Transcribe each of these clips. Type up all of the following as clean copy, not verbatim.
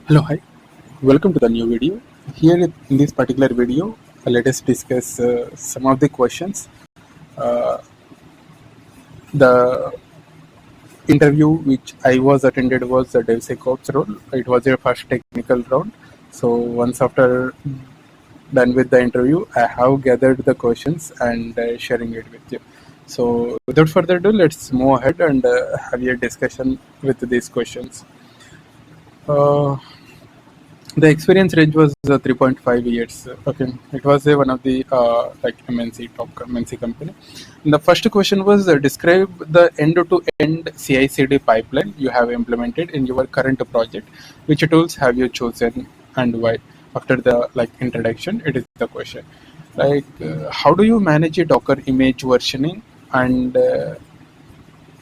Hello, hi. Welcome to the new video. Here in this particular video, let us discuss some of the questions. Uh, the interview which I was attended was the DevSecOps role. It was your first technical round. So once after done with the interview, I have gathered the questions and sharing it with you. So without further ado, let's move ahead and have a discussion with these questions. Uh, The experience range was 3.5 years. Okay, it was one of the like MNC top MNC company. And the first question was describe the end-to-end CI/CD pipeline you have implemented in your current project. Which tools have you chosen and why? After the introduction, it is the question. How do you manage a Docker image versioning and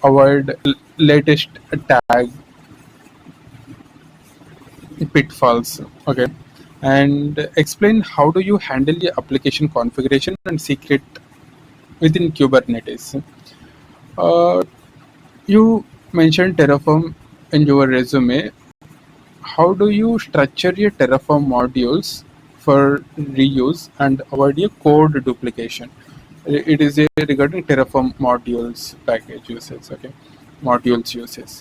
avoid latest tag pitfalls? Okay, and explain how do you handle your application configuration and secret within Kubernetes. uh, you mentioned Terraform in your resume. How do you structure your Terraform modules for reuse and avoid your code duplication? It is regarding Terraform modules package usage. Okay, modules usage,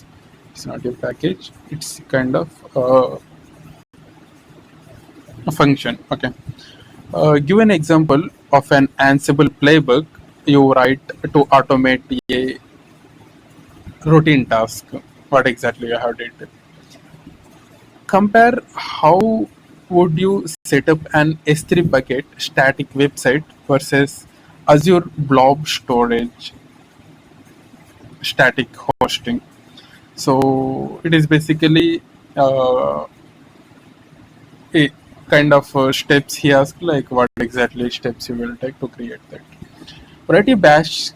it's not your package, it's kind of a function. Okay. Give an example of an Ansible playbook you write to automate a routine task. What exactly you have did? Compare how would you set up an S3 bucket static website versus Azure blob storage static hosting. So it is basically a kind of steps he asked, like what exactly steps you will take to create that. Write a bash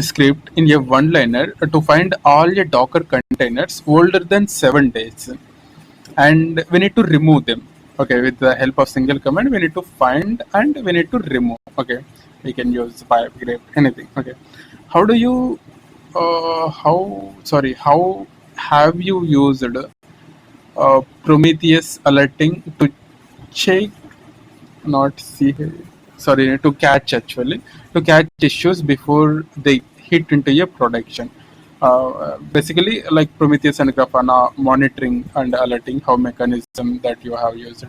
script in a one-liner to find all your Docker containers older than 7 days, and we need to remove them. Okay, with the help of single command, we need to find and we need to remove. Okay, we can use pipe, grep, anything. Okay, how do you? How have you used Prometheus alerting to check, not see, sorry, to catch actually, to catch issues before they hit into your production? Basically, like Prometheus and Grafana monitoring and alerting, how mechanism that you have used.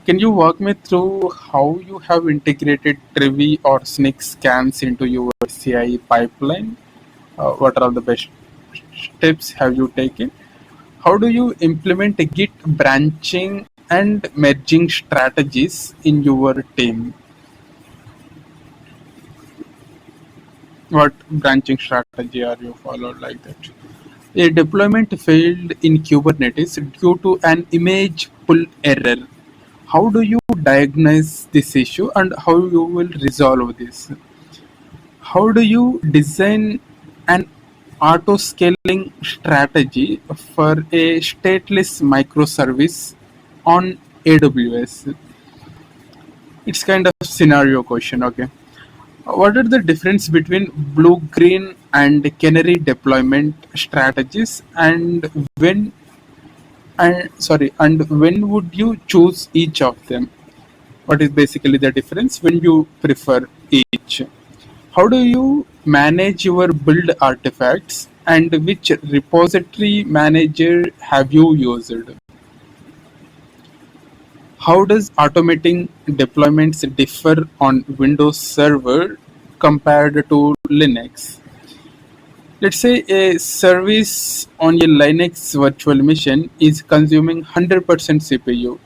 Can you walk me through how you have integrated Trivy or Snyk scans into your CI pipeline? What are the best steps have you taken? How do you implement a Git branching and merging strategies in your team? What branching strategy are you followed like that? A deployment failed in Kubernetes due to an image pull error. How do you diagnose this issue and how you will resolve this? How do you design an auto-scaling strategy for a stateless microservice on AWS? It's kind of scenario question. Okay. What are the difference between blue-green and canary deployment strategies, and when would you choose each of them? What is basically the difference when you prefer each? How do you manage your build artifacts, and which repository manager have you used? How does automating deployments differ on Windows Server compared to Linux? Let's say a service on a Linux virtual machine is consuming 100% CPU.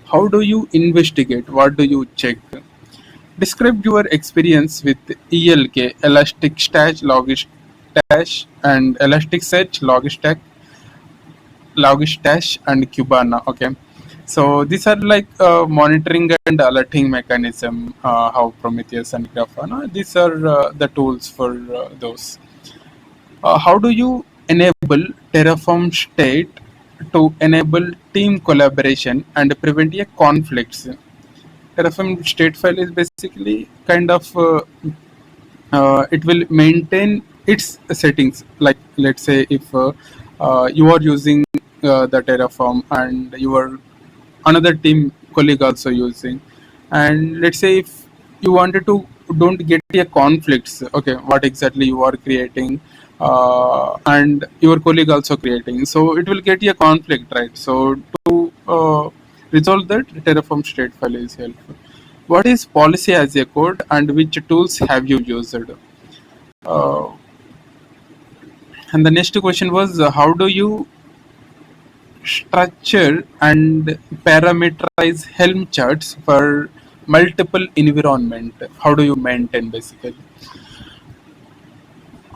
How do you investigate? What do you check? Describe your experience with ELK, Elasticsearch, Logstash, and Elasticsearch, Logstash, and Kibana. Okay, so these are like monitoring and alerting mechanism. How Prometheus and Grafana. These are the tools for those. How do you enable Terraform state to enable team collaboration and prevent a conflicts? Terraform state file is basically kind of it will maintain its settings. Like let's say if you are using the Terraform, and your another team colleague also using, and let's say if you wanted to don't get a conflicts, okay, what exactly you are creating and your colleague also creating, so it will get a conflict, right? So to resolve that, Terraform state file is helpful. What is policy as a code, and which tools have you used? uh, and the next question was, how do you structure and parameterize Helm charts for multiple environment? How do you maintain basically?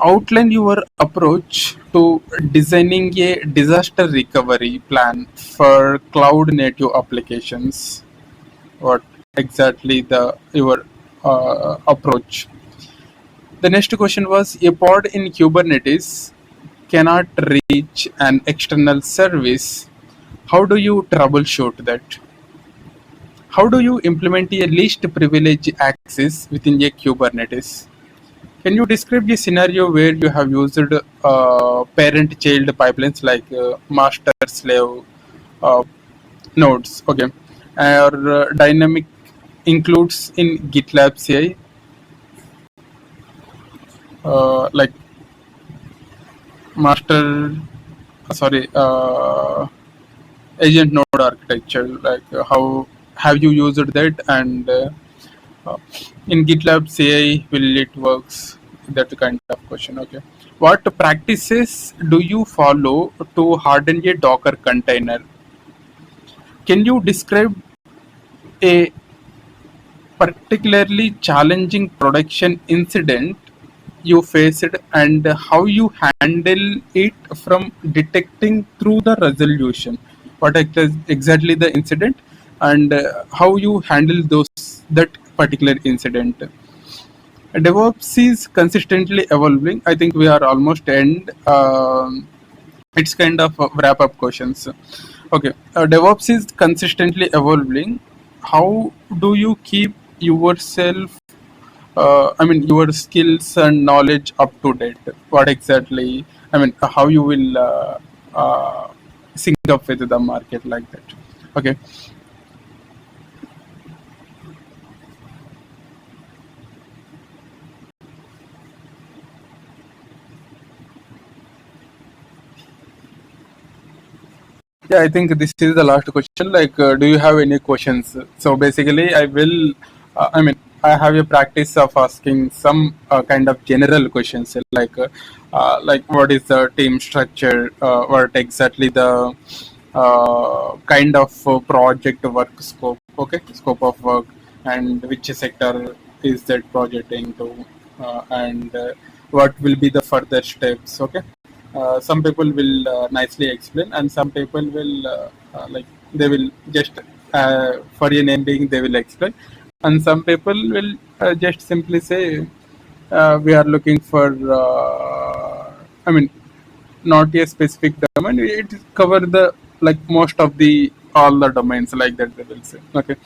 Outline your approach to designing a disaster recovery plan for cloud native applications. What exactly the your approach? The next question was, a pod in Kubernetes cannot reach an external service. How do you troubleshoot that? How do you implement a least privilege access within a Kubernetes? Can you describe a scenario where you have used parent-child pipelines like master-slave uh, nodes, okay, or dynamic includes in GitLab CI, like master, sorry, agent node architecture, like how have you used that, and uh, in GitLab CI will it works? That kind of question. Okay. What practices do you follow to harden a Docker container? Can you describe a particularly challenging production incident you faced, and how you handle it from detecting through the resolution? What exactly the incident, and how you handle those that particular incident? DevOps is consistently evolving. I think we are almost end. It's kind of wrap up questions. Okay, DevOps is consistently evolving. How do you keep yourself, I mean, your skills and knowledge up to date? What exactly, I mean, how you will sync up with the market like that? Okay. Yeah, I think this is the last question. Like, do you have any questions? So basically, I will. I mean, I have a practice of asking some kind of general questions, like what is the team structure? What exactly the kind of project work scope? Okay, scope of work, and which sector is that project into, and what will be the further steps? Okay, some people will nicely explain, and some people will like they will just for a name being they will explain, and some people will just simply say we are looking for I mean, not a specific domain, it cover the like most of the all the domains like that they will say. Okay,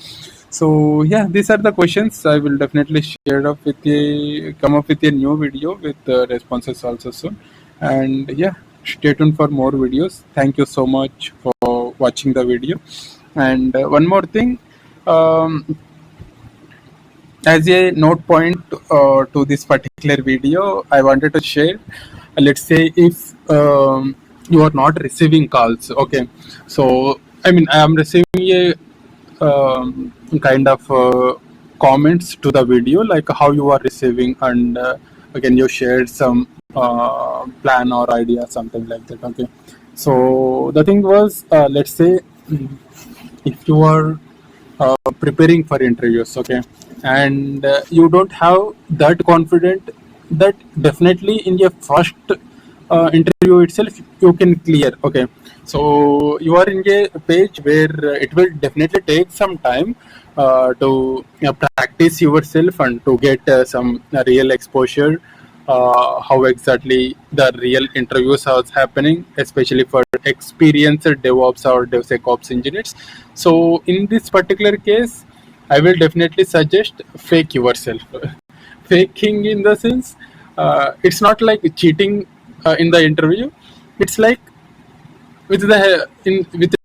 so yeah, these are the questions. I will definitely share up with a come up with a new video with responses also soon. And yeah, stay tuned for more videos. Thank you so much for watching the video. And one more thing, um, as a note point to this particular video, I wanted to share. Let's say if you are not receiving calls, okay. So I mean, I am receiving a kind of comments to the video, like how you are receiving, and can you share some plan or idea, something like that. Okay. So the thing was, let's say if you are preparing for interviews, okay, and you don't have that confident that definitely in your first interview itself you can clear, okay. So you are in a page where it will definitely take some time to practice yourself and to get some real exposure, how exactly the real interviews are happening, especially for experienced DevOps or DevSecOps engineers. So in this particular case, I will definitely suggest fake yourself. Faking in the sense, it's not like cheating in the interview. It's like with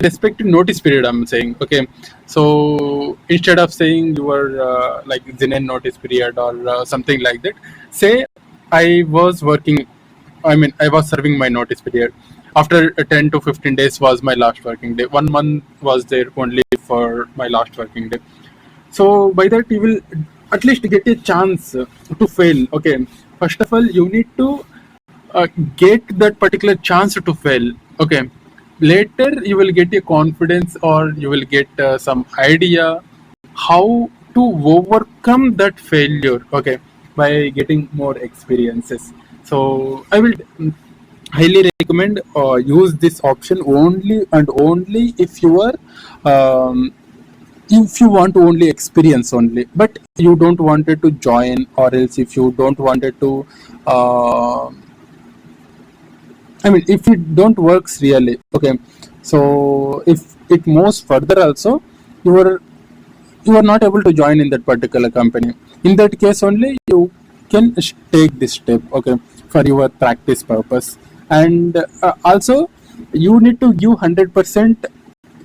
respect to notice period, I'm saying, okay. So instead of saying your like Zen notice period or something like that, say I was working. I mean, I was serving my notice period. After 10 to 15 days was my last working day. 1 month was there only for my last working day. So by that you will at least get a chance to fail. Okay. First of all, you need to get that particular chance to fail. Okay. Later you will get a confidence, or you will get some idea how to overcome that failure. Okay, by getting more experiences. So I will highly recommend use this option only and only if you want to only experience only, but you don't wanted to join, or else if you don't wanted to uh, I mean, if it don't works really, okay. So if it moves further also, you are you are not able to join in that particular company. In that case only, you can take this step, okay, for your practice purpose. And also, you need to give 100%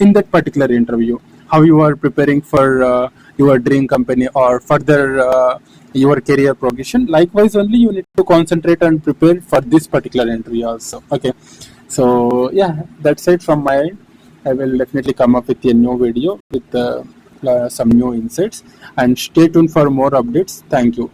in that particular interview. How you are preparing for your dream company or further your career progression. Likewise, only you need to concentrate and prepare for this particular interview also. Okay, so yeah, that's it from my end. I will definitely come up with a new video with some new insights, and stay tuned for more updates. Thank you.